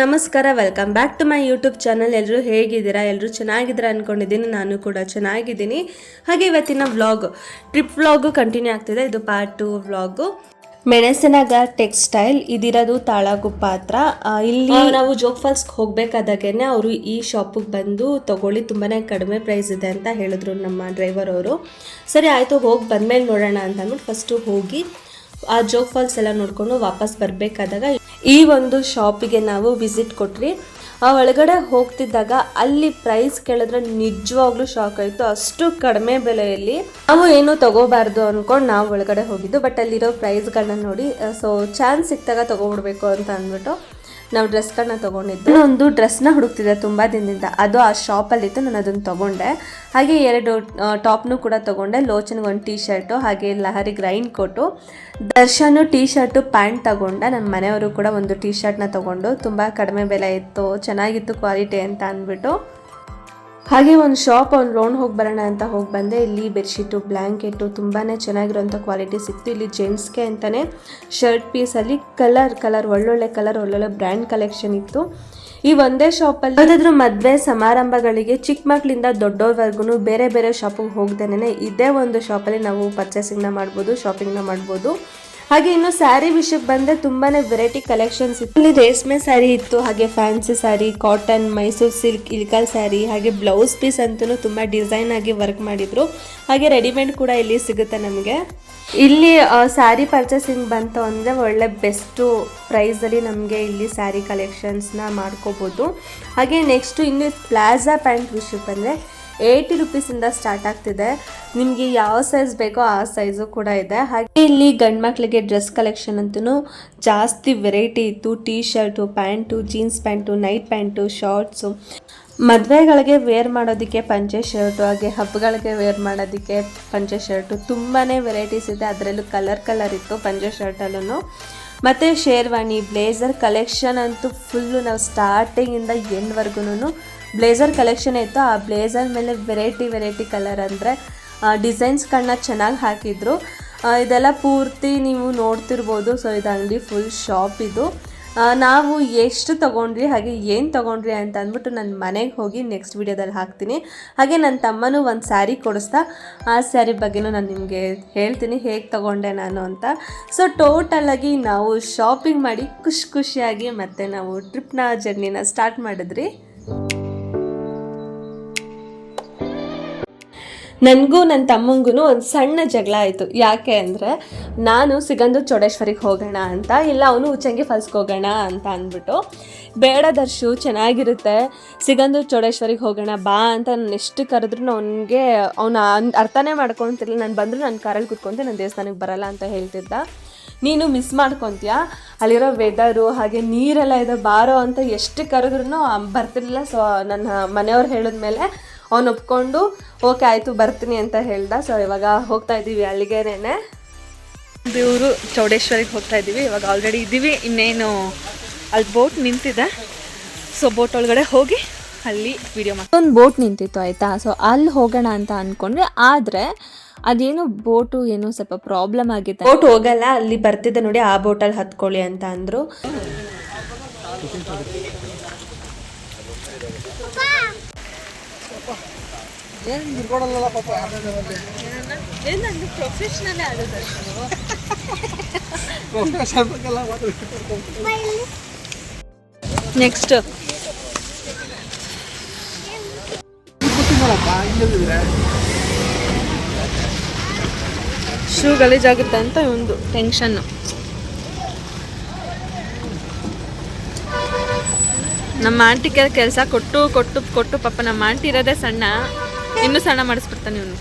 ನಮಸ್ಕಾರ, welcome back to my YouTube channel. ಎಲ್ಲರೂ ಹೇಗಿದ್ದೀರಾ? ಎಲ್ಲರೂ ಚೆನ್ನಾಗಿದ್ದೀರಾ ಅಂದ್ಕೊಂಡಿದ್ದೀನಿ. ನಾನು ಕೂಡ ಚೆನ್ನಾಗಿದ್ದೀನಿ. ಹಾಗೆ ಇವತ್ತಿನ ಟ್ರಿಪ್ ವ್ಲಾಗು ಕಂಟಿನ್ಯೂ ಆಗ್ತಿದೆ. ಇದು ಪಾರ್ಟ್ 2 ವ್ಲಾಗು. ಮೆಣಸಿನಗ ಟೆಕ್ಸ್ಟೈಲ್ ಇದಿರೋದು ತಾಳಗುಪ್ಪ ಹತ್ರ. ಇಲ್ಲಿ ನಾವು ಜೋಗ್ ಫಾಲ್ಸ್ಗೆ ಹೋಗ್ಬೇಕಾದಾಗೇನೆ ಅವರು ಈ ಶಾಪಿಗೆ ಬಂದು ತಗೊಳ್ಳಿ, ತುಂಬಾನೇ ಕಡಿಮೆ ಪ್ರೈಸ್ ಇದೆ ಅಂತ ಹೇಳಿದ್ರು ನಮ್ಮ ಡ್ರೈವರ್ ಅವರು. ಸರಿ ಆಯಿತು, ಹೋಗಿ ಬಂದ್ಮೇಲೆ ನೋಡೋಣ ಅಂತ ಅಂದ್ಬಿಟ್ಟು ಫಸ್ಟು ಹೋಗಿ ಆ ಜೋಗ್ ಫಾಲ್ಸ್ ಎಲ್ಲ ನೋಡಿಕೊಂಡು ವಾಪಸ್ ಬರಬೇಕಾದಾಗ ಈ ಒಂದು ಶಾಪಿಗೆ ನಾವು ವಿಸಿಟ್ ಕೊಟ್ರಿ. ಆ ಒಳಗಡೆ ಹೋಗ್ತಿದ್ದಾಗ ಅಲ್ಲಿ ಪ್ರೈಸ್ ಕೇಳಿದ್ರೆ ನಿಜವಾಗ್ಲೂ ಶಾಕ್ ಆಯಿತು. ಅಷ್ಟು ಕಡಿಮೆ ಬೆಲೆಯಲ್ಲಿ ನಾವು ಏನು ತಗೋಬಾರ್ದು ಅಂದ್ಕೊಂಡು ನಾವು ಒಳಗಡೆ ಹೋಗಿದ್ದು. ಬಟ್ ಅಲ್ಲಿರೋ ಪ್ರೈಸ್ಗಳನ್ನ ನೋಡಿ ಚಾನ್ಸ್ ಸಿಕ್ತಾಗ ತಗೋಬಿಡ್ಬೇಕು ಅಂತ ಅಂದ್ಬಿಟ್ಟು ನಾವು ಡ್ರೆಸ್ಗಳನ್ನ ತೊಗೊಂಡಿದ್ದು. ಒಂದು ಡ್ರೆಸ್ನ ಹುಡುಕ್ತಿದ್ದೆ ತುಂಬ ದಿನದಿಂದ, ಅದು ಆ ಶಾಪಲ್ಲಿತ್ತು. ನಾನು ಅದನ್ನು ತೊಗೊಂಡೆ. ಹಾಗೆ 2 ಟಾಪ್ನು ಕೂಡ ತೊಗೊಂಡೆ. ಲೋಚನ್ಗೆ ಒಂದು ಟೀ ಶರ್ಟು, ಹಾಗೆ ಲಹರಿಗೆ rain coat. Darshan T shirt pant ತೊಗೊಂಡೆ. ನನ್ನ ಮನೆಯವರು ಕೂಡ ಒಂದು ಟೀ ಶರ್ಟ್ನ ತೊಗೊಂಡು, ತುಂಬ ಕಡಿಮೆ ಬೆಲೆ ಇತ್ತು, ಚೆನ್ನಾಗಿತ್ತು ಕ್ವಾಲಿಟಿ ಅಂತ ಅಂದ್ಬಿಟ್ಟು. ಹಾಗೆ ಒಂದು ರೌಂಡ್ ಹೋಗಿ ಬರೋಣ ಅಂತ ಹೋಗಿ ಬಂದೆ. ಇಲ್ಲಿ ಬೆಡ್ಶೀಟು, ಬ್ಲ್ಯಾಂಕೆಟು ತುಂಬಾ ಚೆನ್ನಾಗಿರೋಂಥ ಕ್ವಾಲಿಟಿ ಸಿಕ್ತು. ಇಲ್ಲಿ ಜೆಂಟ್ಸ್ಗೆ ಅಂತಲೇ ಶರ್ಟ್ ಪೀಸಲ್ಲಿ ಒಳ್ಳೊಳ್ಳೆ ಕಲರ್, ಒಳ್ಳೊಳ್ಳೆ ಬ್ರ್ಯಾಂಡ್ ಕಲೆಕ್ಷನ್ ಇತ್ತು. ಈ ಒಂದೇ ಶಾಪಲ್ಲಿ ಯಾವುದಾದ್ರೂ ಮದುವೆ ಸಮಾರಂಭಗಳಿಗೆ ಚಿಕ್ಕ ಮಕ್ಕಳಿಂದ ದೊಡ್ಡವ್ರವರೆಗೂ ಬೇರೆ ಬೇರೆ ಶಾಪಿಗೆ ಹೋಗ್ದೇನೆ ಇದೇ ಒಂದು ಶಾಪಲ್ಲಿ ನಾವು ಪರ್ಚೇಸಿಂಗ್ನ ಮಾಡ್ಬೋದು, ಶಾಪಿಂಗ್ನ ಮಾಡ್ಬೋದು. ಹಾಗೆ ಇನ್ನು ಸ್ಯಾರಿ ವಿಷಯಕ್ಕೆ ಬಂದರೆ ತುಂಬಾ ವೆರೈಟಿ ಕಲೆಕ್ಷನ್ಸ್ ಇತ್ತು. ಇಲ್ಲಿ ರೇಷ್ಮೆ ಸ್ಯಾರಿ ಇತ್ತು, ಹಾಗೆ fancy sari, cotton, Mysuru silk, Ilkal sari, ಹಾಗೆ ಬ್ಲೌಸ್ ಪೀಸ್ ಅಂತೂ ತುಂಬ ಡಿಸೈನ್ ಆಗಿ ವರ್ಕ್ ಮಾಡಿದ್ರು. ಹಾಗೆ ರೆಡಿಮೇಡ್ ಕೂಡ ಇಲ್ಲಿ ಸಿಗುತ್ತೆ ನಮಗೆ. ಇಲ್ಲಿ ಸ್ಯಾರಿ ಪರ್ಚೇಸಿಂಗ್ ಬಂತು ಅಂದರೆ ಒಳ್ಳೆ ಬೆಸ್ಟು ಪ್ರೈಸಲ್ಲಿ ನಮಗೆ ಇಲ್ಲಿ ಸ್ಯಾರಿ ಕಲೆಕ್ಷನ್ಸ್ನ ಮಾಡ್ಕೋಬೋದು. ಹಾಗೆ ನೆಕ್ಸ್ಟು ಇನ್ನು ಪ್ಲಾಜಾ ಪ್ಯಾಂಟ್ ವಿಷಯಕ್ಕೆ ಬಂದರೆ 80 ರುಪೀಸಿಂದ ಸ್ಟಾರ್ಟ್ ಆಗ್ತಿದೆ. ನಿಮಗೆ ಯಾವ ಸೈಜ್ ಬೇಕೋ ಆ ಸೈಜು ಕೂಡ ಇದೆ. ಹಾಗೆ ಇಲ್ಲಿ ಗಂಡು ಮಕ್ಕಳಿಗೆ ಡ್ರೆಸ್ ಕಲೆಕ್ಷನ್ ಅಂತೂ ಜಾಸ್ತಿ ವೆರೈಟಿ ಇತ್ತು. T shirt, pant, jeans pant, night pant, shorts, ಮದುವೆಗಳಿಗೆ ವೇರ್ ಮಾಡೋದಕ್ಕೆ ಪಂಚೆ ಶರ್ಟು, ಹಾಗೆ ಹಬ್ಬಗಳಿಗೆ ವೇರ್ ಮಾಡೋದಕ್ಕೆ ಪಂಚೆ ಶರ್ಟು, ತುಂಬಾ ವೆರೈಟೀಸ್ ಇದೆ. ಅದರಲ್ಲೂ ಕಲರ್ ಇತ್ತು ಪಂಚೆ ಶರ್ಟಲ್ಲೂ. ಮತ್ತು ಶೇರ್ವಾಣಿ, ಬ್ಲೇಸರ್ ಕಲೆಕ್ಷನ್ ಅಂತೂ ಫುಲ್ಲು ನಾವು ಸ್ಟಾರ್ಟಿಂಗಿಂದ ಎಂಡ್ವರೆಗೂ ಬ್ಲೇಸರ್ ಕಲೆಕ್ಷನ್ ಇತ್ತು. ಆ ಬ್ಲೇಸರ್ ಮೇಲೆ ವೆರೈಟಿ ಕಲರ್ ಅಂದರೆ ಡಿಸೈನ್ಸ್ಗಳನ್ನ ಚೆನ್ನಾಗಿ ಹಾಕಿದ್ರು. ಇದೆಲ್ಲ ಪೂರ್ತಿ ನೀವು ನೋಡ್ತಿರ್ಬೋದು. ಸೊ ಇದು ಅಂಗಡಿ ಫುಲ್ ಶಾಪ್ ಇದು. ನಾವು ಎಷ್ಟು ತೊಗೊಂಡ್ರಿ ಹಾಗೆ ಏನು ತೊಗೊಂಡ್ರಿ ಅಂತ ಅಂದ್ಬಿಟ್ಟು ನನ್ನ ಮನೆಗೆ ಹೋಗಿ ನೆಕ್ಸ್ಟ್ ವೀಡಿಯೋದಲ್ಲಿ ಹಾಕ್ತೀನಿ. ಹಾಗೆ ನನ್ನ ತಮ್ಮನೂ ಒಂದು ಸ್ಯಾರಿ ಕೊಡಿಸ್ತಾ, ಆ ಸ್ಯಾರಿ ಬಗ್ಗೆನೂ ನಾನು ನಿಮಗೆ ಹೇಳ್ತೀನಿ ಹೇಗೆ ತೊಗೊಂಡೆ ನಾನು ಅಂತ. ಸೊ ಟೋಟಲಾಗಿ ನಾವು ಶಾಪಿಂಗ್ ಮಾಡಿ ಖುಷಿಯಾಗಿ ಮತ್ತು ನಾವು ಟ್ರಿಪ್ನ ಜರ್ನಿನ ಸ್ಟಾರ್ಟ್ ಮಾಡಿದ್ರಿ. ನನಗೂ ನನ್ನ ತಮ್ಮಂಗೂ ಒಂದು ಸಣ್ಣ ಜಗಳ ಆಯಿತು. ಯಾಕೆ ಅಂದರೆ ನಾನು ಸಿಗಂದೂರು ಚೌಡೇಶ್ವರಿಗೆ ಹೋಗೋಣ ಅಂತ, ಇಲ್ಲ ಅವನು ಉಚ್ಚಂಗಿ ಫಾಲ್ಸ್ಗೆ ಹೋಗೋಣ ಅಂತ ಅಂದ್ಬಿಟ್ಟು, ಬೇಡ ದರ್ಶು ಚೆನ್ನಾಗಿರುತ್ತೆ, ಸಿಗಂದೂರು ಚೌಡೇಶ್ವರಿಗೆ ಹೋಗೋಣ ಬಾ ಅಂತ ನಾನು ಎಷ್ಟು ಕರೆದ್ರೂ ಅವನು ಅರ್ಥನೇ ಮಾಡ್ಕೊತಿರ್ಲಿಲ್ಲ. ನಾನು ಬಂದರೂ ನನ್ನ ಕಾರಲ್ಲಿ ಕೂತ್ಕೊಂತೆ, ನಾನು ದೇವಸ್ಥಾನಕ್ಕೆ ಬರಲ್ಲ ಅಂತ ಹೇಳ್ತಿದ್ದ. ನೀನು ಮಿಸ್ ಮಾಡ್ಕೊತೀಯ, ಅಲ್ಲಿರೋ ವೆದರು ಹಾಗೆ ನೀರೆಲ್ಲ ಇದೆ, ಬಾರೋ ಅಂತ ಎಷ್ಟು ಕರೆದ್ರೂ ಬರ್ತಿರ್ಲಿಲ್ಲ. ಸೊ ನನ್ನ ಮನೆಯವ್ರು ಹೇಳಿದ್ಮೇಲೆ ಅವನು ಒಪ್ಕೊಂಡು ಓಕೆ ಆಯಿತು ಬರ್ತೀನಿ ಅಂತ ಹೇಳ್ದ. ಸೊ ಇವಾಗ ಹೋಗ್ತಾ ಇದ್ದೀವಿ ಅಲ್ಲಿಗೆನೇ. ದೇವರು ಚೌಡೇಶ್ವರಿಗೆ ಹೋಗ್ತಾ ಇದ್ದೀವಿ. ಇವಾಗ ಆಲ್ರೆಡಿ ಇದ್ದೀವಿ. ಇನ್ನೇನು ಅಲ್ಲಿ ಬೋಟ್ ನಿಂತಿದೆ. ಸೊ ಬೋಟ್ ಒಳಗಡೆ ಹೋಗಿ ಅಲ್ಲಿ ವಿಡಿಯೋ ಮಾಡಿ. ಒಂದು ಬೋಟ್ ನಿಂತಿತ್ತು ಆಯಿತಾ. ಸೊ ಅಲ್ಲಿ ಹೋಗೋಣ ಅಂತ ಅಂದ್ಕೊಂಡ್ರೆ, ಆದರೆ ಅದೇನು ಬೋಟು ಏನೋ ಸ್ವಲ್ಪ ಪ್ರಾಬ್ಲಮ್ ಆಗಿದೆ. ಬೋಟ್ ಹೋಗಲ್ಲ, ಅಲ್ಲಿ ಬರ್ತಿದ್ದೆ ನೋಡಿ, ಆ ಬೋಟಲ್ಲಿ ಹತ್ಕೊಳ್ಳಿ ಅಂತ ಅಂದರು. ಪ್ರೊಫೆಷನಲ್ ನೆಕ್ಸ್ಟ್ ಶೂ ಗಲೀಜಾಗುತ್ತೆ ಅಂತ ಒಂದು ಟೆನ್ಷನ್ನು. ನಮ್ಮ ಆಂಟಿ ಕೆಲಸ ಕೊಟ್ಟು ಪಾಪ ನಮ್ಮ ಆಂಟಿ ಇರೋದೇ ಸಣ್ಣ, ಇನ್ನೂ ಸಣ್ಣ ಮಾಡಿಸ್ಬಿಡ್ತಾನೆ ಇವನು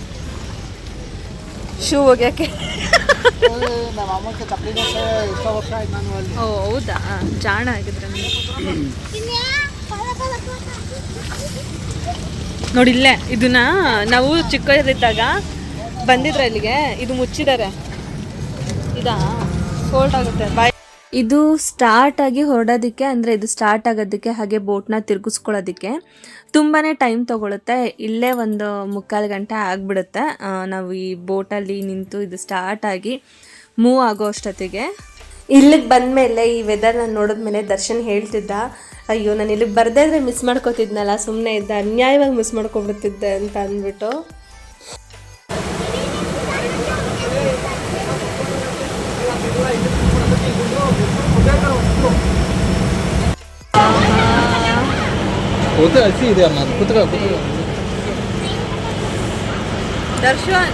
ಶೂ ಒಗ್ಯಾಕೆ. ಓ ಹೌದಾ, ಜಾಣ ಆಗಿದ್ರೆ ನೋಡಿಲ್ಲೇ. ಇದನ್ನ ನಾವು ಚಿಕ್ಕವರಿದ್ದಾಗ ಬಂದಿದ್ರೆ ಇಲ್ಲಿಗೆ, ಇದು ಮುಚ್ಚಿದ್ದಾರೆ. ಇದಾ ಫೋಲ್ಡ್ ಆಗುತ್ತೆ ಬಾಯ್. ಇದು ಸ್ಟಾರ್ಟ್ ಆಗಿ ಹೊರಡೋದಕ್ಕೆ, ಅಂದರೆ ಇದು ಸ್ಟಾರ್ಟ್ ಆಗೋದಕ್ಕೆ ಹಾಗೆ ಬೋಟ್ನ ತಿರುಗಿಸ್ಕೊಳ್ಳೋದಕ್ಕೆ ತುಂಬಾ ಟೈಮ್ ತೊಗೊಳುತ್ತೆ. ಇಲ್ಲೇ ಒಂದು 3/4 ಗಂಟೆ ಆಗಿಬಿಡುತ್ತೆ ನಾವು ಈ ಬೋಟಲ್ಲಿ ನಿಂತು ಇದು ಸ್ಟಾರ್ಟ್ ಆಗಿ ಮೂವ್ ಆಗೋ ಅಷ್ಟೊತ್ತಿಗೆ. ಇಲ್ಲಿಗೆ ಬಂದಮೇಲೆ ಈ ವೆದರ್ನ ನೋಡಿದ್ಮೇಲೆ ದರ್ಶನ್ ಹೇಳ್ತಿದ್ದ, ಅಯ್ಯೋ ನಾನು ಇಲ್ಲಿಗೆ ಬರದೇ ಇದ್ರೆ ಮಿಸ್ ಮಾಡ್ಕೋತಿದ್ನಲ್ಲ, ಸುಮ್ಮನೆ ಇದ್ದ, ಅನ್ಯಾಯವಾಗಿ ಮಿಸ್ ಮಾಡ್ಕೊಬಿಡ್ತಿದ್ದೆ ಅಂತ ಅಂದ್ಬಿಟ್ಟು. ದರ್ಶನ್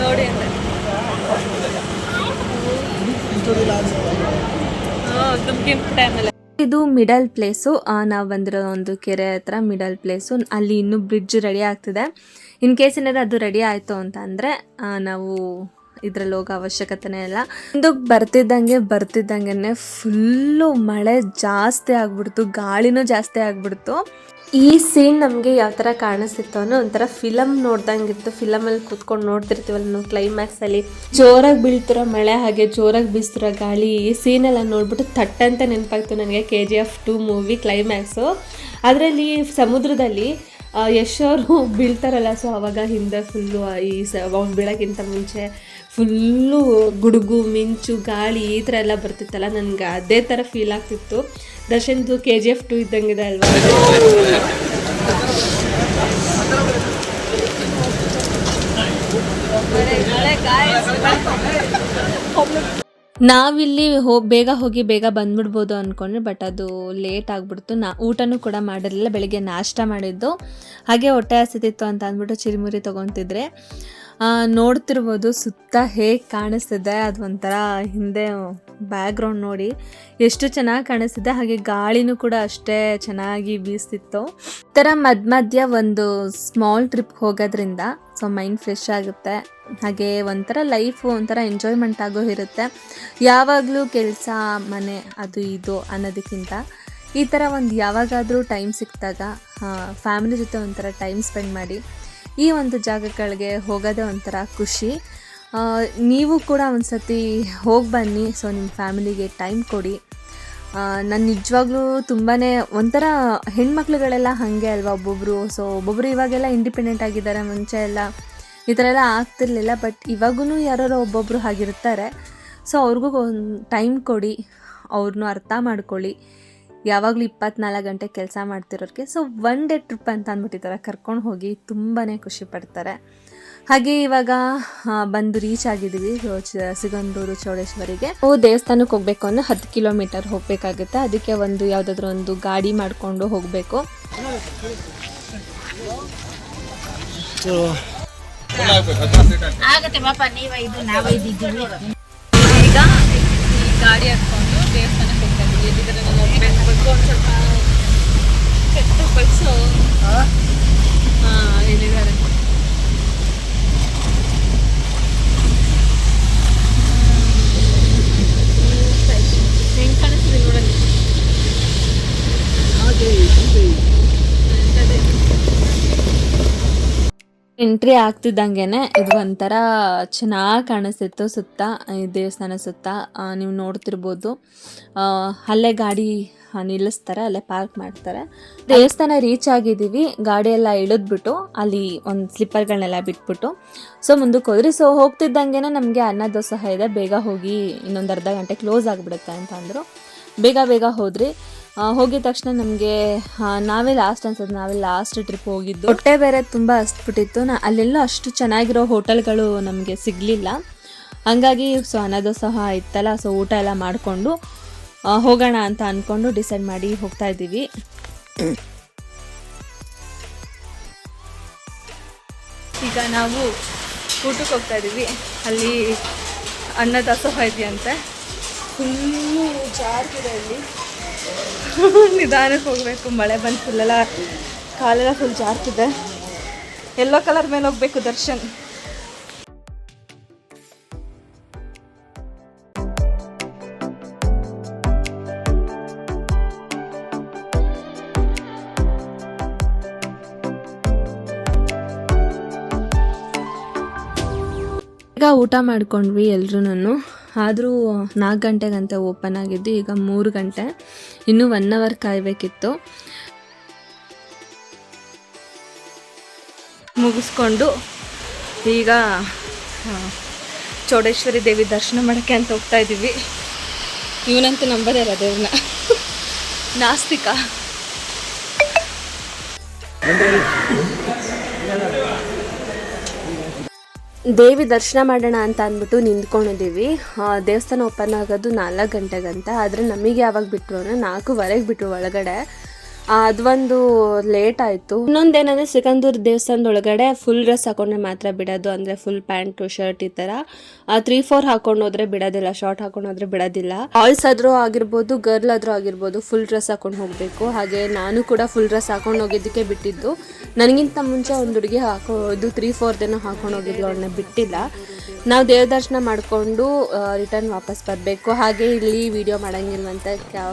ನೋಡಿ ಅಂತ ಟೈಮಲ್ಲಿ ಇದು ಮಿಡಲ್ ಪ್ಲೇಸು. ನಾವು ಬಂದಿರೋ ಒಂದು ಕೆರೆ ಹತ್ರ ಮಿಡಲ್ ಪ್ಲೇಸು. ಅಲ್ಲಿ ಇನ್ನೂ ಬ್ರಿಡ್ಜ್ ರೆಡಿ ಆಗ್ತಿದೆ. ಇನ್ ಕೇಸ್ ಏನಾದ್ರು ಅದು ರೆಡಿ ಆಯಿತು ಅಂತ ಅಂದರೆ ನಾವು ಇದ್ರಲ್ಲಿ ಹೋಗೋ ಅವಶ್ಯಕತೆನೇ ಇಲ್ಲ. ಮುಂದಕ್ಕೆ ಬರ್ತಿದ್ದಂಗೆ ಫುಲ್ಲು ಮಳೆ ಜಾಸ್ತಿ ಆಗ್ಬಿಡ್ತು, ಗಾಳಿನೂ ಜಾಸ್ತಿ ಆಗ್ಬಿಡ್ತು. ಈ ಸೀನ್ ನಮಗೆ ಯಾವ ಥರ ಕಾಣಿಸ್ತಿತ್ತು ಅನ್ನೋ ಒಂಥರ ಫಿಲಮ್ ನೋಡ್ದಂಗಿತ್ತು. ಫಿಲಮಲ್ಲಿ ಕೂತ್ಕೊಂಡು ನೋಡ್ತಿರ್ತೀವಲ್ಲ ನಾವು, ಕ್ಲೈಮ್ಯಾಕ್ಸಲ್ಲಿ ಜೋರಾಗಿ ಬೀಳ್ತಿರೋ ಮಳೆ ಹಾಗೆ ಜೋರಾಗಿ ಬೀಸ್ತಿರೋ ಗಾಳಿ, ಈ ಸೀನೆಲ್ಲ ನೋಡ್ಬಿಟ್ಟು ತಟ್ಟಂತ ನೆನಪಾಗ್ತು ನನಗೆ KGF 2 ಮೂವಿ ಕ್ಲೈಮ್ಯಾಕ್ಸು. ಅದರಲ್ಲಿ ಸಮುದ್ರದಲ್ಲಿ ಯಶ್ ಅವರು ಬೀಳ್ತಾರಲ್ಲ, ಸೊ ಅವಾಗ ಹಿಂದೆ ಫುಲ್ಲು ಅವ್ನು ಬೀಳೋಕ್ಕಿಂತ ಮುಂಚೆ ಫುಲ್ಲು ಗುಡುಗು ಮಿಂಚು ಗಾಳಿ ಈ ಥರ ಎಲ್ಲ ಬರ್ತಿತ್ತಲ್ಲ, ನನಗೆ ಅದೇ ಥರ ಫೀಲ್ ಆಗ್ತಿತ್ತು. ದರ್ಶನ್ದು KGF 2 ಇದ್ದಂಗಿದೆ ಅಲ್ವಾ. ನಾವಿಲ್ಲಿ ಬೇಗ ಹೋಗಿ ಬೇಗ ಬಂದ್ಬಿಡ್ಬೋದು ಅಂದ್ಕೊಂಡ್ರೆ, ಬಟ್ ಅದು ಲೇಟ್ ಆಗಿಬಿಡ್ತು. ಊಟನೂ ಕೂಡ ಮಾಡಿರಲಿಲ್ಲ, ಬೆಳಿಗ್ಗೆ ನಾಷ್ಟ ಮಾಡಿದ್ದು, ಹಾಗೆ ಹೊಟ್ಟೆ ಹಸಿತಿತ್ತು ಅಂತ ಅಂದ್ಬಿಟ್ಟು ಚಿರುಮುರಿ ತೊಗೊತಿದ್ರೆ. ನೋಡ್ತಿರ್ಬೋದು ಸುತ್ತ ಹೇಗೆ ಕಾಣಿಸ್ತಿದೆ, ಅದು ಒಂಥರ ಹಿಂದೆ ಬ್ಯಾಕ್ಗ್ರೌಂಡ್ ನೋಡಿ ಎಷ್ಟು ಚೆನ್ನಾಗಿ ಕಾಣಿಸ್ತಿದೆ. ಹಾಗೆ ಗಾಳಿನೂ ಕೂಡ ಅಷ್ಟೇ ಚೆನ್ನಾಗಿ ಬೀಸ್ತಿತ್ತು. ಈ ಥರ ಮಧ್ಯ ಒಂದು ಸ್ಮಾಲ್ ಟ್ರಿಪ್ ಹೋಗೋದ್ರಿಂದ ಸೊ ಮೈಂಡ್ ಫ್ರೆಶ್ ಆಗುತ್ತೆ. ಹಾಗೆ ಒಂಥರ ಲೈಫು ಒಂಥರ ಎಂಜಾಯ್ಮೆಂಟ್ ಆಗೋ ಇರುತ್ತೆ. ಯಾವಾಗಲೂ ಕೆಲಸ ಮನೆ ಅದು ಇದು ಅನ್ನೋದಕ್ಕಿಂತ ಈ ಥರ ಒಂದು ಯಾವಾಗಾದರೂ ಟೈಮ್ ಸಿಕ್ಕಿದಾಗ ಫ್ಯಾಮಿಲಿ ಜೊತೆ ಒಂಥರ ಟೈಮ್ ಸ್ಪೆಂಡ್ ಮಾಡಿ ಈ ಒಂದು ಜಾಗಗಳಿಗೆ ಹೋಗೋದೇ ಒಂಥರ ಖುಷಿ. ನೀವು ಕೂಡ ಒಂದು ಸತಿ ಹೋಗಿ ಬನ್ನಿ. ಸೊ ನಿಮ್ಮ ಫ್ಯಾಮಿಲಿಗೆ ಟೈಮ್ ಕೊಡಿ. ನಾನು ನಿಜವಾಗ್ಲೂ ತುಂಬಾ ಒಂಥರ ಹೆಣ್ಮಕ್ಳುಗಳೆಲ್ಲ ಹಾಗೆ ಅಲ್ವಾ ಒಬ್ಬೊಬ್ಬರು. ಸೊ ಒಬ್ಬೊಬ್ಬರು ಇವಾಗೆಲ್ಲ ಇಂಡಿಪೆಂಡೆಂಟ್ ಆಗಿದ್ದಾರೆ, ಮುಂಚೆ ಎಲ್ಲ ಈ ಥರ ಎಲ್ಲ ಆಗ್ತಿರ್ಲಿಲ್ಲ. ಬಟ್ ಇವಾಗೂ ಯಾರೋ ಒಬ್ಬೊಬ್ಬರು ಹಾಗಿರ್ತಾರೆ. ಸೊ ಅವ್ರಿಗೂ ಒಂದು ಟೈಮ್ ಕೊಡಿ, ಅವ್ರನ್ನೂ ಅರ್ಥ ಮಾಡ್ಕೊಳ್ಳಿ. ಯಾವಾಗಲೂ 24 ಗಂಟೆ ಕೆಲಸ ಮಾಡ್ತಿರೋರಿಗೆ ಸೊ ಒನ್ ಡೇ ಟ್ರಿಪ್ ಅಂತ ಅಂದ್ಬಿಟ್ಟಿದ್ದಾರೆ, ಕರ್ಕೊಂಡು ಹೋಗಿ ತುಂಬಾ ಖುಷಿ ಪಡ್ತಾರೆ. ಹಾಗೆ ಇವಾಗ ಬಂದು ರೀಚ್ ಆಗಿದ್ದೀವಿ ಸಿಗಂದೂರು ಚೌಡೇಶ್ವರಿಗೆ. ದೇವಸ್ಥಾನಕ್ಕೆ ಹೋಗಬೇಕು ಅಂದರೆ 10 ಕಿಲೋಮೀಟರ್ ಹೋಗಬೇಕಾಗುತ್ತೆ. ಅದಕ್ಕೆ ಒಂದು ಯಾವುದಾದ್ರೂ ಒಂದು ಗಾಡಿ ಮಾಡಿಕೊಂಡು ಹೋಗಬೇಕು. ಈಗ ಈ ಗಾಡಿ ಹಾಕ್ಕೊಂಡು ದೇವಸ್ಥಾನಕ್ಕೆ ಹೋಗ್ತಾ ಇದ್ದೀವಿ. ಎಲ್ಲಿದ್ರೆ ನಾನು ಹೋಗ್ಬೇಕು ಒಂದು ಸ್ವಲ್ಪ ಕೆಟ್ಟ ಬಸ್ಸು ಎಲ್ಲಿದ್ದಾರೆ ಹೆಂಗೆ ಕಾಣಿಸ್ತಿದೆ ನೋಡಲ್ಲಿ. ಎಂಟ್ರಿ ಆಗ್ತಿದ್ದಂಗೆ ಇದು ಒಂಥರ ಚೆನ್ನಾಗಿ ಕಾಣಿಸ್ತಿತ್ತು ಸುತ್ತ, ಈ ದೇವಸ್ಥಾನ ಸುತ್ತ ನೀವು ನೋಡ್ತಿರ್ಬೋದು. ಅಲ್ಲೇ ಗಾಡಿ ನಿಲ್ಲಿಸ್ತಾರೆ, ಅಲ್ಲೇ ಪಾರ್ಕ್ ಮಾಡ್ತಾರೆ. ದೇವಸ್ಥಾನ ರೀಚ್ ಆಗಿದ್ದೀವಿ, ಗಾಡಿ ಎಲ್ಲ ಇಳಿದ್ಬಿಟ್ಟು ಅಲ್ಲಿ ಒಂದು ಸ್ಲಿಪ್ಪರ್ಗಳನ್ನೆಲ್ಲ ಬಿಟ್ಬಿಟ್ಟು ಸೊ ಮುಂದಕ್ಕೆ ಹೋದ್ರಿ. ಸೊ ಹೋಗ್ತಿದ್ದಂಗೆ ನಮಗೆ ಅನ್ನ ದೋಸೆ ಇದೆ, ಬೇಗ ಹೋಗಿ ಇನ್ನೊಂದು ಅರ್ಧ ಗಂಟೆ ಕ್ಲೋಸ್ ಆಗಿಬಿಡುತ್ತೆ ಅಂತ ಅಂದರು. ಬೇಗ ಹೋದ್ರಿ. ಹೋಗಿದ ತಕ್ಷಣ ನಮಗೆ ನಾವೇ ಲಾಸ್ಟ್ ಟ್ರಿಪ್ ಹೋಗಿದ್ದು. ಹೊಟ್ಟೆ ಬೇರೆ ತುಂಬ ಹಸ್ಬಿಟ್ಟಿತ್ತು. ಅಲ್ಲೆಲ್ಲ ಅಷ್ಟು ಚೆನ್ನಾಗಿರೋ ಹೋಟೆಲ್ಗಳು ನಮಗೆ ಸಿಗಲಿಲ್ಲ. ಹಂಗಾಗಿ ಸೊ ಅನ್ನ ದೋಸೆ ಇತ್ತಲ್ಲ, ಸೊ ಊಟ ಎಲ್ಲ ಮಾಡಿಕೊಂಡು ಹೋಗೋಣ ಅಂತ ಅಂದ್ಕೊಂಡು ಡಿಸೈಡ್ ಮಾಡಿ ಹೋಗ್ತಾ ಇದ್ದೀವಿ. ಈಗ ನಾವು ಊಟಕ್ಕೆ ಹೋಗ್ತಾ ಇದ್ದೀವಿ. ಅಲ್ಲಿ ಅನ್ನ ದಾಸೋಹ ಇದೆಯಂತೆ, ಫುಲ್ಲು ಜಾರ್ತಿದೆ. ಅಲ್ಲಿ ನಿಧಾನಕ್ಕೆ ಹೋಗಬೇಕು, ಮಳೆ ಬಂದು ಫುಲ್ಲೆಲ್ಲ ಕಾಲೆಲ್ಲ ಫುಲ್ ಜಾರ್ತಿದೆ. ಯೆಲ್ಲೋ ಕಲರ್ ಮೇಲೆ ಹೋಗ್ಬೇಕು ದರ್ಶನ್. ಈಗ ಊಟ ಮಾಡ್ಕೊಂಡ್ವಿ ಎಲ್ರೂ. ಆದರೂ 4 ಗಂಟೆಗಂತ ಓಪನ್ ಆಗಿದ್ದು, ಈಗ 3 ಗಂಟೆ, ಇನ್ನೂ 1 ಅವರ್ ಕಾಯಬೇಕಿತ್ತು. ಮುಗಿಸ್ಕೊಂಡು ಈಗ ಚೌಡೇಶ್ವರಿ ದೇವಿ ದರ್ಶನ ಮಾಡೋಕ್ಕೆ ಅಂತ ಹೋಗ್ತಾ ಇದ್ದೀವಿ. ಇವನಂತೂ ನಂಬದೇ ಇಲ್ಲ ದೇವ್ರನ್ನ, ನಾಸ್ತಿಕ. ದೇವಿ ದರ್ಶನ ಮಾಡೋಣ ಅಂತ ಅಂದ್ಬಿಟ್ಟು ನಿಂತ್ಕೊಂಡಿದ್ದೀವಿ. ದೇವಸ್ಥಾನ ಓಪನ್ ಆಗೋದು 4 ಗಂಟೆಗಂತ, ಆದರೆ ನಮಗೆ ಯಾವಾಗ ಬಿಟ್ಟರು ಅಂದರೆ 4:15 ಬಿಟ್ಟರು ಒಳಗಡೆ. ಅದೊಂದು ಲೇಟ್ ಆಯಿತು. ಇನ್ನೊಂದೇನಂದರೆ ಸಿಕಂದೂರು ದೇವಸ್ಥಾನದೊಳಗಡೆ ಫುಲ್ ಡ್ರೆಸ್ ಹಾಕೊಂಡ್ರೆ ಮಾತ್ರ ಬಿಡೋದು, ಅಂದರೆ ಫುಲ್ ಪ್ಯಾಂಟು ಶರ್ಟ್ ಈ ಥರ. 3-4 ಹಾಕೊಂಡು ಹೋದ್ರೆ ಬಿಡೋದಿಲ್ಲ, ಶಾರ್ಟ್ ಹಾಕೊಂಡು ಹೋದ್ರೆ ಬಿಡೋದಿಲ್ಲ. ಬಾಯ್ಸ್ ಆದರೂ ಆಗಿರ್ಬೋದು, ಗರ್ಲ್ ಆದರೂ ಆಗಿರ್ಬೋದು, ಫುಲ್ ಡ್ರೆಸ್ ಹಾಕೊಂಡು ಹೋಗಬೇಕು. ಹಾಗೆ ನಾನು ಕೂಡ ಫುಲ್ ಡ್ರೆಸ್ ಹಾಕೊಂಡು ಹೋಗಿದ್ದಕ್ಕೆ ಬಿಟ್ಟಿದ್ದು. ನನಗಿಂತ ಮುಂಚೆ ಒಂದು ಹುಡುಗಿ ಇದು 3-4 ದಿನ ಹಾಕೊಂಡು ಹೋಗಿದ್ಲು, ಅವಳನ್ನ ಬಿಟ್ಟಿಲ್ಲ. ನಾವು ದೇವ ದರ್ಶನ ಮಾಡಿಕೊಂಡು ರಿಟರ್ನ್ ವಾಪಸ್ ಬರಬೇಕು. ಹಾಗೆ ಇಲ್ಲಿ ವಿಡಿಯೋ ಮಾಡೋಂಗಿಲ್ವಂತೆ,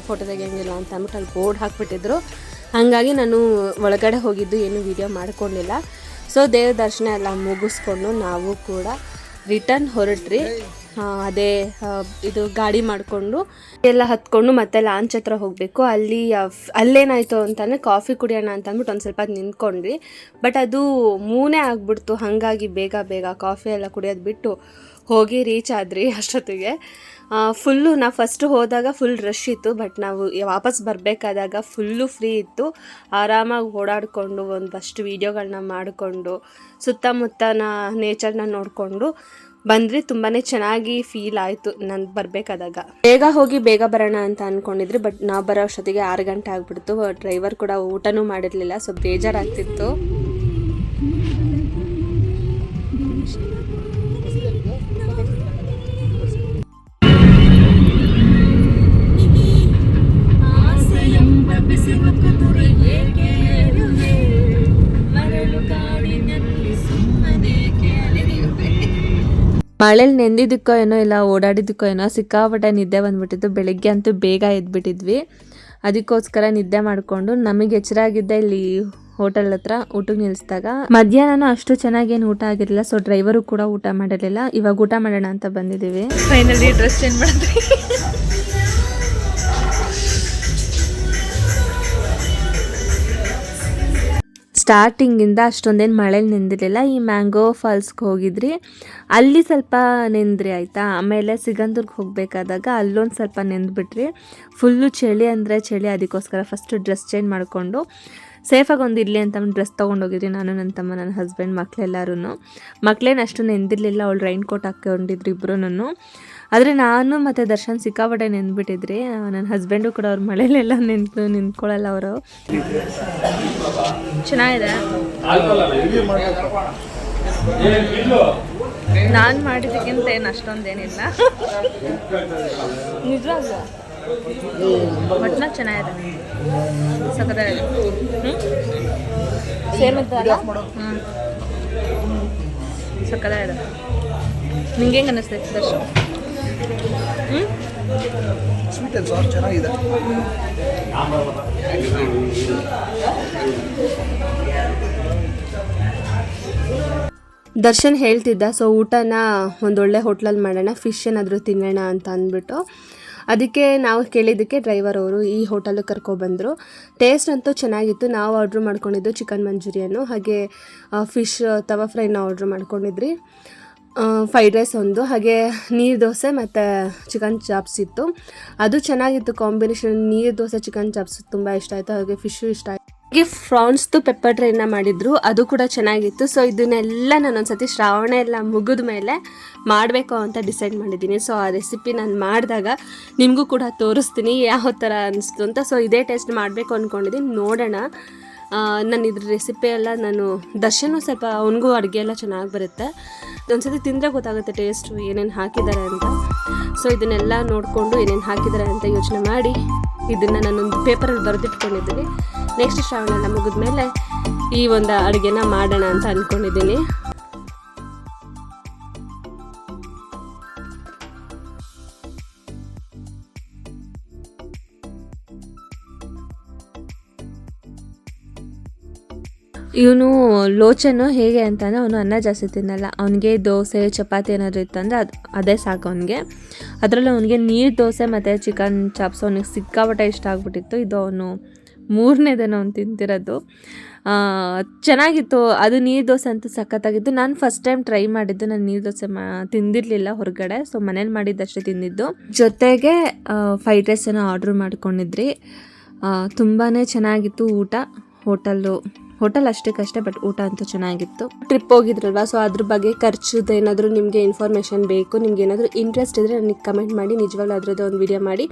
ಫೋಟೋ ತೆಗಿಯೋಂಗಿಲ್ಲ ಅಂತ ಅಂದ್ಬಿಟ್ಟು ಅಲ್ಲಿ ಬೋರ್ಡ್ ಹಾಕ್ಬಿಟ್ಟಿದ್ರು. ಹಾಗಾಗಿ ನಾನು ಒಳಗಡೆ ಹೋಗಿದ್ದು ಏನು ವಿಡಿಯೋ ಮಾಡ್ಕೊಂಡಿಲ್ಲ. ಸೊ ದೇವ ದರ್ಶನ ಎಲ್ಲ ಮುಗಿಸ್ಕೊಂಡು ನಾವು ಕೂಡ ರಿಟರ್ನ್ ಹೊರಟ್ರಿ. ಅದೇ ಇದು ಗಾಡಿ ಮಾಡಿಕೊಂಡು ಎಲ್ಲ ಹತ್ಕೊಂಡು ಮತ್ತೆ ಲಾಂಚ್ ಹತ್ರ ಹೋಗಬೇಕು. ಅಲ್ಲೇನಾಯಿತು ಅಂತಂದರೆ ಕಾಫಿ ಕುಡಿಯೋಣ ಅಂತ ಅಂದ್ಬಿಟ್ಟು ಒಂದು ಸ್ವಲ್ಪ ನಿಂತ್ಕೊಂಡ್ವಿ. ಬಟ್ ಅದು ಮೂನೇ ಆಗಿಬಿಡ್ತು. ಹಾಗಾಗಿ ಬೇಗ ಕಾಫಿ ಎಲ್ಲ ಕುಡಿಯೋದು ಬಿಟ್ಟು ಹೋಗಿ ರೀಚ್ ಆದ್ರಿ. ಅಷ್ಟೊತ್ತಿಗೆ ಫುಲ್ಲು ನಾವು ಫಸ್ಟು ಹೋದಾಗ ಫುಲ್ ರಶ್ ಇತ್ತು. ಬಟ್ ನಾವು ವಾಪಸ್ ಬರಬೇಕಾದಾಗ ಫುಲ್ಲು ಫ್ರೀ ಇತ್ತು. ಆರಾಮಾಗಿ ಓಡಾಡಿಕೊಂಡು ಒಂದಷ್ಟು ವೀಡಿಯೋಗಳನ್ನ ಮಾಡಿಕೊಂಡು ಸುತ್ತಮುತ್ತನ ನೇಚರ್ನ ನೋಡಿಕೊಂಡು ಬಂದ್ರಿ. ತುಂಬಾ ಚೆನ್ನಾಗಿ ಫೀಲ್ ಆಯಿತು ನಾನು ಬರಬೇಕಾದಾಗ. ಬೇಗ ಹೋಗಿ ಬೇಗ ಬರೋಣ ಅಂತ ಅಂದ್ಕೊಂಡಿದ್ರಿ. ಬಟ್ ನಾವು ಬರೋ ಅಷ್ಟೊತ್ತಿಗೆ 6 ಗಂಟೆ ಆಗಿಬಿಡ್ತು. ಡ್ರೈವರ್ ಕೂಡ ಊಟನೂ ಮಾಡಿರಲಿಲ್ಲ, ಸ್ವಲ್ಪ ಬೇಜಾರಾಗ್ತಿತ್ತು. ಮಳೇಲಿ ನೆಂದಿದ್ದಕ್ಕೋ ಏನೋ ಇಲ್ಲ ಓಡಾಡಿದ್ದಕ್ಕೋ ಏನೋ ಸಿಕ್ಕಾಪಟ್ಟೆ ನಿದ್ದೆ ಬಂದ್ಬಿಟ್ಟಿತ್ತು. ಬೆಳಗ್ಗೆ ಅಂತೂ ಬೇಗ ಎದ್ಬಿಟ್ಟಿದ್ವಿ. ಅದಕ್ಕೋಸ್ಕರ ನಿದ್ದೆ ಮಾಡಿಕೊಂಡು ನಮಗೆ ಎಚ್ಚರಾಗಿದ್ದೆ ಇಲ್ಲಿ ಹೋಟೆಲ್ ಹತ್ರ ಊಟಕ್ಕೆ ನಿಲ್ಲಿಸಿದಾಗ. ಮಧ್ಯಾಹ್ನ ಅಷ್ಟು ಚೆನ್ನಾಗೇನು ಊಟ ಆಗಿರಲಿಲ್ಲ. ಸೊ ಡ್ರೈವರು ಕೂಡ ಊಟ ಮಾಡಿರಲಿಲ್ಲ. ಇವಾಗ ಊಟ ಮಾಡೋಣ ಅಂತ ಬಂದಿದ್ದೀವಿ. ಫೈನಲಿ ಡ್ರೆಸ್ ಚೇಂಜ್ ಮಾಡಿದ್ವಿ. ಸ್ಟಾರ್ಟಿಂಗಿಂದ ಅಷ್ಟೊಂದೇನು ಮಳೇಲಿ ನೆಂದಿರಲಿಲ್ಲ. ಈ ಮ್ಯಾಂಗೋ ಫಾಲ್ಸ್ಗೆ ಹೋಗಿದ್ರಿ, ಅಲ್ಲಿ ಸ್ವಲ್ಪ ನೆಂದ್ರಿ ಆಯಿತಾ. ಆಮೇಲೆ ಸಿಗಂದೂರ್ಗೆ ಹೋಗಬೇಕಾದಾಗ ಅಲ್ಲೊಂದು ಸ್ವಲ್ಪ ನೆಂದ್ಬಿಟ್ರಿ. ಫುಲ್ಲು ಚಳಿ ಅಂದರೆ ಚಳಿ. ಅದಕ್ಕೋಸ್ಕರ ಫಸ್ಟು ಡ್ರೆಸ್ ಚೇಂಜ್ ಮಾಡಿಕೊಂಡು ಸೇಫಾಗಿ ಒಂದು ಇರಲಿ ಅಂತ ಡ್ರೆಸ್ ತೊಗೊಂಡೋಗಿದ್ರಿ ನಾನು, ನನ್ನ ತಮ್ಮ, ನನ್ನ ಹಸ್ಬೆಂಡ್, ಮಕ್ಕಳೆಲ್ಲರೂ. ಮಕ್ಕಳೇನು ಅಷ್ಟು ನೆಂದಿರಲಿಲ್ಲ. ಅವಳು ರೈನ್ ಕೋಟ್ ಹಾಕ್ಕೊಂಡಿದ್ರು ಇಬ್ಬರೂ. ಆದರೆ ನಾನು ಮತ್ತು ದರ್ಶನ್ ಸಿಕ್ಕಾಪಟ್ಟೆ ನೆಂದ್ಬಿಟ್ಟಿದ್ರಿ. ನನ್ನ ಹಸ್ಬೆಂಡು ಕೂಡ ಅವ್ರ ಮಳೆಯಲ್ಲೆಲ್ಲ ನಿಂತ್ಕೊಳ್ಳಲ್ಲ ಅವರು. ಚೆನ್ನಾಗಿದೆ. ನಾನು ಮಾಡಿದ್ದಕ್ಕಿಂತ ಏನು ಅಷ್ಟೊಂದೇನಿಲ್ಲ, ನಿಜ ಅಲ್ಲ. ಒಟ್ಟಿನ ಚೆನ್ನಾಗಿದೆ, ಸಖತ್ತಾಗಿದೆ. ಸೇಮ್ ಇದ್ದಲ್ಲ, ಸಖತ್ತಾಗಿದೆ. ನಿಂಗೆ ಹೆಂಗೆ ಅನ್ನಿಸ್ತೈತೆ ದರ್ಶನ್? ಸ್ವೀಟ್ ಆ್ಯಂಡ್ ಸಾಸ್ ಚೆನ್ನಾಗಿದೆ. ದರ್ಶನ್ ಹೇಳ್ತಿದ್ದ, ಸೊ ಊಟನ ಒಂದೊಳ್ಳೆ ಹೋಟ್ಲಲ್ಲಿ ಮಾಡೋಣ, ಫಿಶ್ ಏನಾದರೂ ತಿನ್ನೋಣ ಅಂತ ಅಂದ್ಬಿಟ್ಟು. ಅದಕ್ಕೆ ನಾವು ಕೇಳಿದ್ದಕ್ಕೆ ಡ್ರೈವರ್ ಅವರು ಈ ಹೋಟೆಲಿಗೆ ಕರ್ಕೊಬಂದರು. ಟೇಸ್ಟ್ ಅಂತೂ ಚೆನ್ನಾಗಿತ್ತು. ನಾವು ಆರ್ಡ್ರ್ ಮಾಡ್ಕೊಂಡಿದ್ದು ಚಿಕನ್ ಮಂಚೂರಿಯನ್ನು, ಹಾಗೆ ಫಿಶ್ ತವಾ ಫ್ರೈನ ಆರ್ಡ್ರ್ ಮಾಡ್ಕೊಂಡಿದ್ರಿ. ಫ್ರೈಡ್ ರೈಸ್ ಒಂದು, ಹಾಗೆ ನೀರು ದೋಸೆ ಮತ್ತು ಚಿಕನ್ ಚಾಪ್ಸ್ ಇತ್ತು. ಅದು ಚೆನ್ನಾಗಿತ್ತು ಕಾಂಬಿನೇಷನ್. ನೀರು ದೋಸೆ ಚಿಕನ್ ಚಾಪ್ಸ್ ತುಂಬ ಇಷ್ಟ ಆಯಿತು. ಹಾಗೆ ಫಿಶ್ಶು ಇಷ್ಟ ಆಯಿತು. ಹಾಗೆ ಫ್ರಾನ್ಸ್ದು ಪೆಪ್ಪರ್ ಡ್ರೈನ ಮಾಡಿದ್ರು, ಅದು ಕೂಡ ಚೆನ್ನಾಗಿತ್ತು. ಸೊ ಇದನ್ನೆಲ್ಲ ನಾನು ಒಂದ್ಸತಿ ಶ್ರಾವಣ ಎಲ್ಲ ಮುಗಿದ ಮೇಲೆ ಮಾಡಬೇಕು ಅಂತ ಡಿಸೈಡ್ ಮಾಡಿದ್ದೀನಿ. ಸೊ ಆ ರೆಸಿಪಿ ನಾನು ಮಾಡಿದಾಗ ನಿಮಗೂ ಕೂಡ ತೋರಿಸ್ತೀನಿ ಯಾವ ಥರ ಅನಿಸ್ತು ಅಂತ. ಸೊ ಇದೇ ಟೇಸ್ಟ್ ಮಾಡಬೇಕು ಅಂದ್ಕೊಂಡಿದ್ದೀನಿ, ನೋಡೋಣ. ನಾನು ಇದ್ರ ರೆಸಿಪಿ ಎಲ್ಲ ನಾನು ದರ್ಶನ ಸ್ವಲ್ಪ ಅವನಿಗೂ ಅಡುಗೆ ಎಲ್ಲ ಚೆನ್ನಾಗಿ ಬರುತ್ತೆ. ಒಂದ್ಸತಿ ತಿಂದರೆ ಗೊತ್ತಾಗುತ್ತೆ ಟೇಸ್ಟು ಏನೇನು ಹಾಕಿದ್ದಾರೆ ಅಂತ. ಸೊ ಇದನ್ನೆಲ್ಲ ನೋಡಿಕೊಂಡು ಏನೇನು ಹಾಕಿದ್ದಾರೆ ಅಂತ ಯೋಚನೆ ಮಾಡಿ ಇದನ್ನು ನಾನೊಂದು ಪೇಪರಲ್ಲಿ ಬರೆದಿಟ್ಕೊಂಡಿದ್ದೀನಿ. ನೆಕ್ಸ್ಟ್ ಶ್ರಾವಣ ಎಲ್ಲ ಮುಗಿದ್ಮೇಲೆ ಈ ಒಂದು ಅಡುಗೆನ ಮಾಡೋಣ ಅಂತ ಅಂದ್ಕೊಂಡಿದ್ದೀನಿ. ಇವನು ಲೋಚನು ಹೇಗೆ ಅಂತಂದರೆ ಅವನು ಅನ್ನ ಜಾಸ್ತಿ ತಿನ್ನಲ್ಲ. ಅವನಿಗೆ ದೋಸೆ ಚಪಾತಿ ಏನಾದರೂ ಇತ್ತಂದರೆ ಅದೇ ಸಾಕು ಅವನಿಗೆ. ಅದರಲ್ಲೂ ಅವನಿಗೆ ನೀರು ದೋಸೆ ಮತ್ತು ಚಿಕನ್ ಚಾಪ್ಸ್ ಅವನಿಗೆ ಸಿಕ್ಕಾಪಟ್ಟೆ ಇಷ್ಟ ಆಗ್ಬಿಟ್ಟಿತ್ತು. ಇದು ಅವನು ಮೂರನೇದೇನೋ ಒಂದು ತಿಂತಿರೋದು. ಚೆನ್ನಾಗಿತ್ತು. ಅದು ನೀರು ದೋಸೆ ಅಂತೂ ಸಖತ್ತಾಗಿತ್ತು. ನಾನು ಫಸ್ಟ್ ಟೈಮ್ ಟ್ರೈ ಮಾಡಿದ್ದು. ನಾನು ನೀರು ದೋಸೆ ತಿಂದಿರಲಿಲ್ಲ ಹೊರಗಡೆ, ಸೊ ಮನೇಲಿ ಮಾಡಿದ್ದಷ್ಟೇ ತಿಂದಿದ್ದು. ಜೊತೆಗೆ ಫ್ರೈಡ್ ರೈಸ್ ಏನೋ ಆರ್ಡ್ರ್ ಮಾಡ್ಕೊಂಡಿದ್ರಿ. ತುಂಬಾ ಚೆನ್ನಾಗಿತ್ತು ಊಟ. ಹೋಟೆಲ್ ಅಷ್ಟಕ್ಕಷ್ಟೇ, ಬಟ್ ಊಟ ಅಂತೂ ಚೆನ್ನಾಗಿತ್ತು. ಟ್ರಿಪ್ ಹೋಗಿದ್ರಲ್ವ, ಸೊ ಅದ್ರ ಬಗ್ಗೆ ಖರ್ಚುದು ಏನಾದರೂ ನಿಮಗೆ ಇನ್ಫಾರ್ಮೇಷನ್ ಬೇಕು, ನಿಮ್ಗೆ ಏನಾದರೂ ಇಂಟ್ರೆಸ್ಟ್ ಇದ್ದರೆ ನನಗೆ ಕಮೆಂಟ್ ಮಾಡಿ. ನಿಜವಾಗ್ಲೂ ಅದರದ್ದು ಒಂದು ವಿಡಿಯೋ ಮಾಡಿ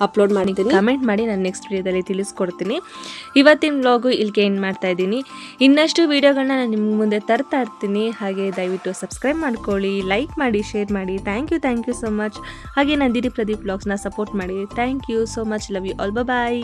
ಅಪ್ಲೋಡ್ ಮಾಡಿದ್ದೀನಿ. ಕಮೆಂಟ್ ಮಾಡಿ, ನಾನು ನೆಕ್ಸ್ಟ್ ವಿಡಿಯೋದಲ್ಲಿ ತಿಳಿಸ್ಕೊಡ್ತೀನಿ. ಇವತ್ತಿನ ವ್ಲಾಗು ಇಲ್ಲಿಗೆ ಎಂಡ್ ಮಾಡ್ತಾ ಇದ್ದೀನಿ. ಇನ್ನಷ್ಟು ವೀಡಿಯೋಗಳನ್ನ ನಾನು ನಿಮ್ಮ ಮುಂದೆ ತರ್ತಾ ಇರ್ತೀನಿ. ಹಾಗೆ ದಯವಿಟ್ಟು ಸಬ್ಸ್ಕ್ರೈಬ್ ಮಾಡ್ಕೊಳ್ಳಿ, ಲೈಕ್ ಮಾಡಿ, ಶೇರ್ ಮಾಡಿ. Thank you so much. ಹಾಗೆ ನಂದಿನಿ ಪ್ರದೀಪ್ ವ್ಲಾಗ್ಸ್ನ ಸಪೋರ್ಟ್ ಮಾಡಿ. Thank you so much. Love you all. Bye.